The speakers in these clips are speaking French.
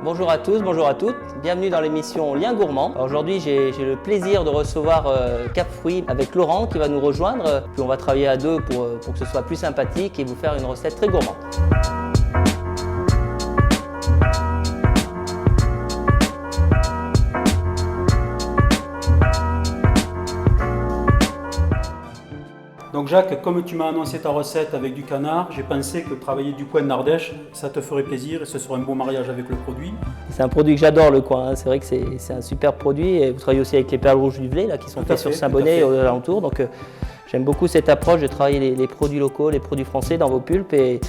Bonjour à tous, bonjour à toutes, bienvenue dans l'émission Liens Gourmands. Aujourd'hui j'ai le plaisir de recevoir Cap Fruits avec Laurent qui va nous rejoindre. Puis on va travailler à deux pour que ce soit plus sympathique et vous faire une recette très gourmande. Donc Jacques, comme tu m'as annoncé ta recette avec du canard, j'ai pensé que travailler du coin d'Ardèche, ça te ferait plaisir et ce serait un beau mariage avec le produit. C'est un produit que j'adore, le coin, hein. C'est vrai que c'est un super produit. Et vous travaillez aussi avec les perles rouges du Velay là, qui sont faites sur Saint-Bonnet et aux alentours. Donc j'aime beaucoup cette approche de travailler les produits locaux, les produits français dans vos pulpes. Et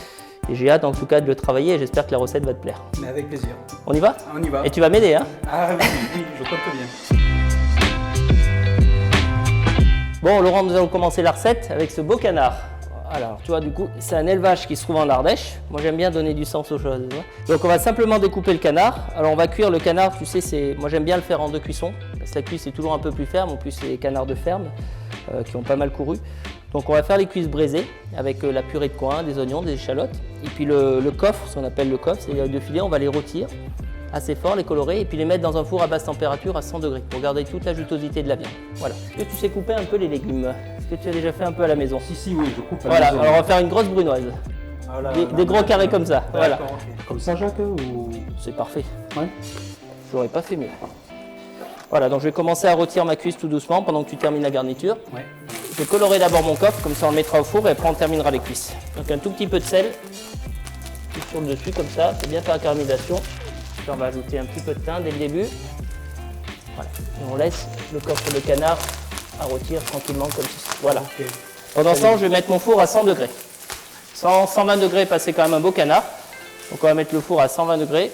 j'ai hâte en tout cas de le travailler et j'espère que la recette va te plaire. Mais avec plaisir. On y va? On y va. Et tu vas m'aider, hein? Ah oui, oui, je compte bien. Bon, Laurent, nous allons commencer la recette avec ce beau canard. Alors, tu vois, du coup, c'est un élevage qui se trouve en Ardèche. Moi, j'aime bien donner du sens aux choses. Donc, on va simplement découper le canard. Alors, on va cuire le canard, tu sais, moi, j'aime bien le faire en deux cuissons. Parce que la cuisse est toujours un peu plus ferme. En plus, c'est les canards de ferme qui ont pas mal couru. Donc, on va faire les cuisses braisées avec la purée de coin, des oignons, des échalotes. Et puis, le coffre, ce qu'on appelle le coffre, c'est les deux filets, on va les rôtir assez fort, les colorer et puis les mettre dans un four à basse température à 100 degrés pour garder toute la jutosité de la viande. Voilà. Est-ce que tu sais couper un peu les légumes? Est-ce que tu as déjà fait un peu à la maison? Si, oui, je coupe à la Voilà, maison. alors on va faire une grosse brunoise. Voilà, des gros carrés comme ça. Voilà. Okay. Comme ça, Jacques ou... C'est parfait. Ouais. Je n'aurais pas fait mieux. Voilà, donc je vais commencer à rôtir ma cuisse tout doucement pendant que tu termines la garniture. Ouais. Je vais colorer d'abord mon coffre, comme ça on le mettra au four et après on terminera les cuisses. Donc un tout petit peu de sel sur le dessus comme ça, c'est bien faire la caramélisation. On va ajouter un petit peu de thym dès le début. Voilà. Et on laisse le coffre de canard à rôtir tranquillement comme ceci. Voilà. Okay. Pendant ce temps, je vais mettre mon four à 100 degrés. 120 degrés, passer quand même un beau canard. Donc on va mettre le four à 120 degrés.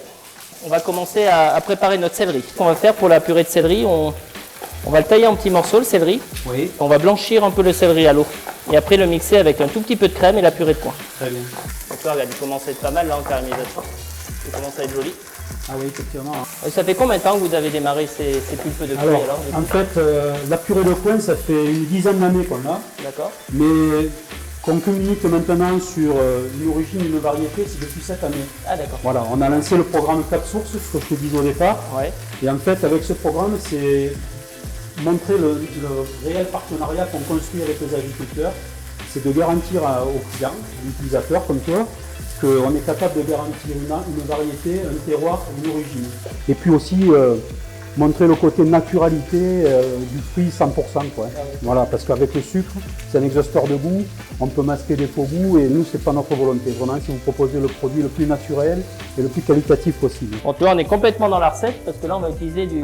On va commencer à préparer notre céleri. Ce qu'on va faire pour la purée de céleri, on va le tailler en petits morceaux, le céleri. Oui. On va blanchir un peu le céleri à l'eau. Et après le mixer avec un tout petit peu de crème et la purée de coin. Très bien. Donc là, regarde, il commence à être pas mal là en caramélisation. Il commence à être joli. Ah oui, effectivement. Ça fait combien de temps que vous avez démarré ces pulpes de purée alors En fait, la purée de coin, ça fait une dizaine d'années qu'on l'a. D'accord. Mais qu'on communique maintenant sur une origine, une variété, c'est depuis cette année. Ah d'accord. Voilà, on a lancé le programme Cap Source, ce que je te disais au départ. Ouais. Et en fait, avec ce programme, c'est montrer le réel partenariat qu'on construit avec les agriculteurs. C'est de garantir aux clients, aux utilisateurs comme toi, qu'on est capable de garantir une variété, un terroir, une origine. Et puis aussi montrer le côté naturalité du fruit 100%. Quoi. Voilà, parce qu'avec le sucre, c'est un exhausteur de goût, on peut masquer des faux goûts et nous, c'est pas notre volonté. Vraiment, si vous proposez le produit le plus naturel et le plus qualitatif possible. Bon, tu vois, on est complètement dans la recette parce que là, on va utiliser du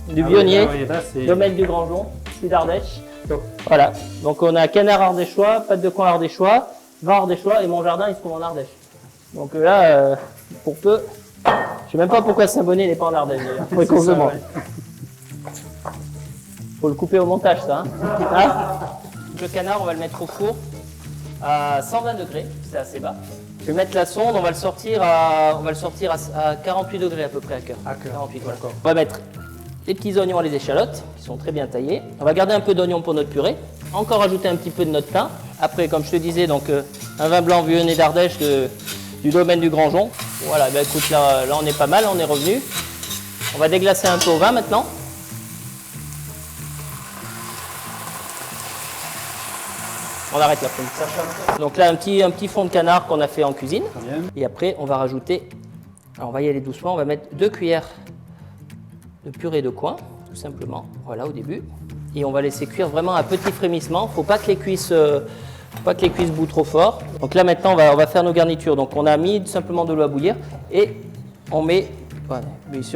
Bionnier, domaine du Grangeon, sud d'Ardèche. Voilà, donc on a canard ardéchois, pâte de coin ardéchois, vin ardéchois et mon jardin, il se trouve en Ardèche. Donc là, pour peu, je ne sais même pas pourquoi Saint-Bonnet n'est pas en Ardèche d'ailleurs. Faudrait qu'on se demande. Faut le couper au montage ça. Hein. Le canard, on va le mettre au four à 120 degrés, c'est assez bas. Je vais mettre la sonde, on va le sortir à 48 degrés à peu près à cœur. À 48, voilà. On va mettre les petits oignons et les échalotes qui sont très bien taillés. On va garder un peu d'oignon pour notre purée. Encore ajouter un petit peu de notre thym. Après, comme je te disais, donc un vin blanc Viognier d'Ardèche du domaine du Grangeon. Voilà, ben écoute, là on est pas mal, on est revenu. On va déglacer un peu au vin maintenant. On arrête la fond. Donc là, un petit fond de canard qu'on a fait en cuisine. Et après, on va rajouter, alors on va y aller doucement, on va mettre 2 cuillères de purée de coin, tout simplement, voilà, au début. Et on va laisser cuire vraiment à petit frémissement. Faut pas que les cuisses bouent trop fort. Donc là maintenant on va faire nos garnitures. Donc on a mis simplement de l'eau à bouillir et on met, voilà,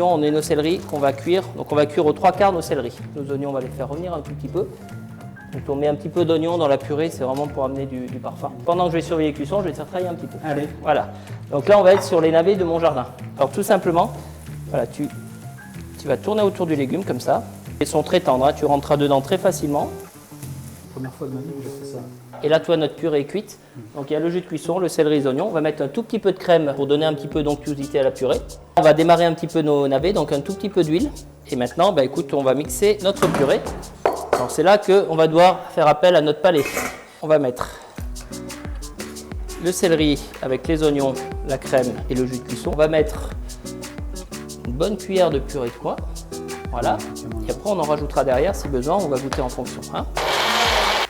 on met nos céleris qu'on va cuire. Donc on va cuire aux 3/4 nos céleris. Nos oignons on va les faire revenir un tout petit peu. Donc on met un petit peu d'oignon dans la purée, c'est vraiment pour amener du parfum. Pendant que je vais surveiller les cuissons, je vais te faire travailler un petit peu. Allez. Voilà. Donc là on va être sur les navets de mon jardin. Alors tout simplement, voilà, tu vas tourner autour du légume comme ça. Ils sont très tendres, hein, tu rentreras dedans très facilement. Première fois de ma vie que j'ai fait ça. Et là, toi, notre purée est cuite. Donc, il y a le jus de cuisson, le céleri, les oignons. On va mettre un tout petit peu de crème pour donner un petit peu d'onctuosité à la purée. On va démarrer un petit peu nos navets, donc un tout petit peu d'huile. Et maintenant, bah, écoute, on va mixer notre purée. Alors, c'est là qu'on va devoir faire appel à notre palais. On va mettre le céleri avec les oignons, la crème et le jus de cuisson. On va mettre une bonne cuillère de purée de coin. Voilà. Et après, on en rajoutera derrière si besoin. On va goûter en fonction. Hein.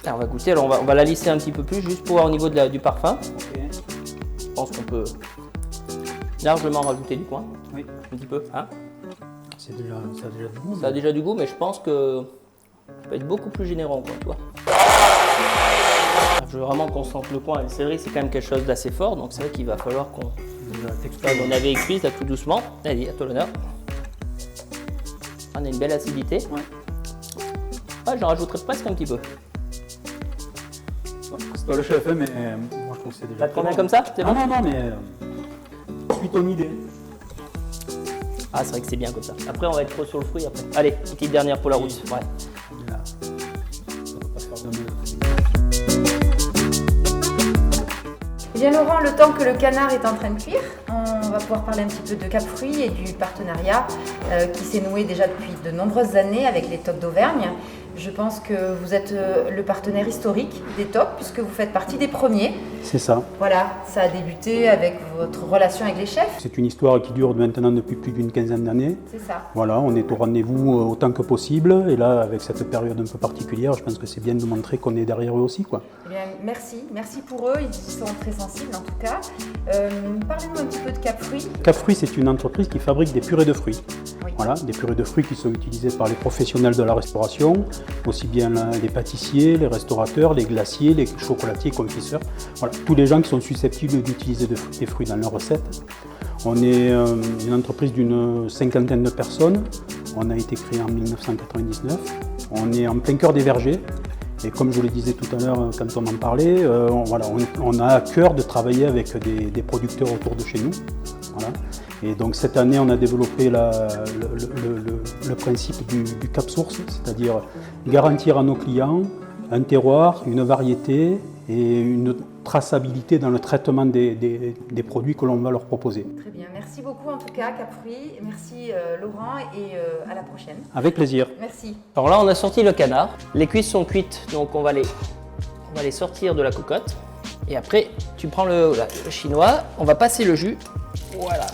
Alors, on va goûter. Alors, on va la lisser un petit peu plus, juste pour voir au niveau du parfum. Okay. Je pense qu'on peut largement rajouter du coin. Oui. Un petit peu. Hein. Ça a déjà du goût. Ça a déjà du goût, mais je pense que ça peut être beaucoup plus généreux, quoi, tu vois. Je veux vraiment qu'on sente le coin. Le céleri, c'est quand même quelque chose d'assez fort, donc c'est vrai qu'il va falloir qu'on avait cuise là tout doucement. Allez, à toi l'honneur. On a une belle acidité. Ouais. Ah, j'en rajouterai presque un petit peu. C'est pas le chef, mais moi je trouve que c'est déjà. Ça te convient comme ça? C'est bon? Non, mais suis ton idée. Ah, c'est vrai que c'est bien comme ça. Après, on va être trop sur le fruit après. Allez, petite dernière pour la route. Ouais. Là. Ça va pas faire de mal. Eh bien Laurent, le temps que le canard est en train de cuire, on va pouvoir parler un petit peu de Cap Fruits et du partenariat qui s'est noué déjà depuis de nombreuses années avec les TOC d'Auvergne. Je pense que vous êtes le partenaire historique des TOC puisque vous faites partie des premiers. C'est ça. Voilà, ça a débuté avec votre relation avec les chefs. C'est une histoire qui dure maintenant depuis plus d'une quinzaine d'années. C'est ça. Voilà, on est au rendez-vous autant que possible. Et là, avec cette période un peu particulière, je pense que c'est bien de montrer qu'on est derrière eux aussi, quoi. Eh bien, merci pour eux, ils y sont très sensibles en tout cas. Parlez-nous un petit peu de Cap Fruits. Cap Fruits, c'est une entreprise qui fabrique des purées de fruits. Oui. Voilà, des purées de fruits qui sont utilisées par les professionnels de la restauration, aussi bien les pâtissiers, les restaurateurs, les glaciers, les chocolatiers, confiseurs. Voilà, tous les gens qui sont susceptibles d'utiliser des fruits dans leurs recettes. On est une entreprise d'une cinquantaine de personnes. On a été créé en 1999. On est en plein cœur des vergers. Et comme je vous le disais tout à l'heure quand on en parlait, on a à cœur de travailler avec des producteurs autour de chez nous. Voilà. Et donc cette année, on a développé le principe du Cap Source, c'est-à-dire garantir à nos clients un terroir, une variété et une traçabilité dans le traitement des produits que l'on va leur proposer. Très bien, merci beaucoup en tout cas Cap Fruits, merci Laurent et à la prochaine. Avec plaisir. Merci. Alors là, on a sorti le canard. Les cuisses sont cuites, donc on va les sortir de la cocotte. Et après, tu prends le chinois, on va passer le jus. Voilà.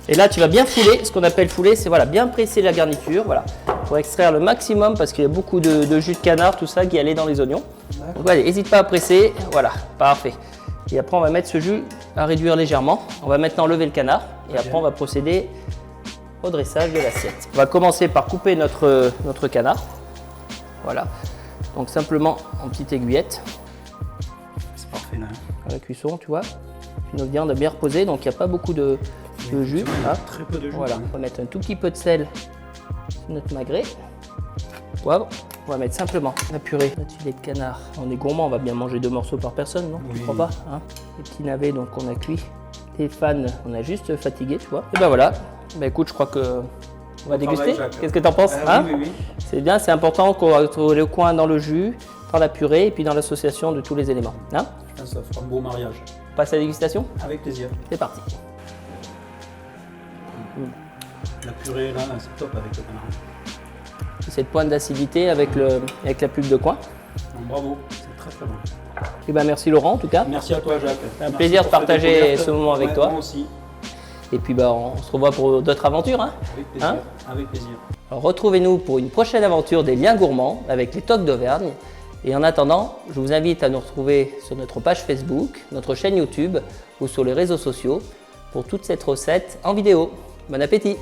Et là, tu vas bien fouler. Ce qu'on appelle fouler, c'est voilà, bien presser la garniture. Voilà, pour extraire le maximum parce qu'il y a beaucoup de jus de canard, tout ça qui allait dans les oignons. Donc allez, n'hésite pas à presser. Voilà, parfait. Et après, on va mettre ce jus à réduire légèrement. On va maintenant lever le canard et après, on va procéder au dressage de l'assiette. On va commencer par couper notre canard. Voilà. Donc simplement en petite aiguillette. C'est parfait là. À la cuisson, tu vois. Puis notre viande a bien reposé, donc il n'y a pas beaucoup de jus. Là. Très peu de jus. Voilà. On va mettre un tout petit peu de sel sur notre magret. Poivre. On va mettre simplement la purée, notre filet de canard. On est gourmand, on va bien manger 2 morceaux par personne, non? Oui. Tu crois pas, hein? Les petits navets, donc on a cuit. Stéphane, on a juste fatigué, tu vois. Et ben voilà. Ben écoute, je crois que on va déguster. Qu'est-ce que tu en penses, hein? Oui. C'est bien, c'est important qu'on retrouve le coin dans le jus, dans la purée et puis dans l'association de tous les éléments. Hein? Je pense que ça fera un beau mariage. On passe à la dégustation? Avec plaisir. C'est parti. La purée là, c'est top avec le canard. Cette pointe d'acidité avec la pulpe de coin. Donc, bravo, c'est très très bon. Et ben merci Laurent en tout cas. Merci à toi Jacques. C'est un plaisir de partager ce moment avec toi. Moi aussi. Et puis ben, on se revoit pour d'autres aventures. Hein. Avec plaisir. Hein? Avec plaisir. Alors, retrouvez-nous pour une prochaine aventure des liens gourmands avec les TOC d'Auvergne. Et en attendant, je vous invite à nous retrouver sur notre page Facebook, notre chaîne YouTube ou sur les réseaux sociaux pour toute cette recette en vidéo. Bon appétit!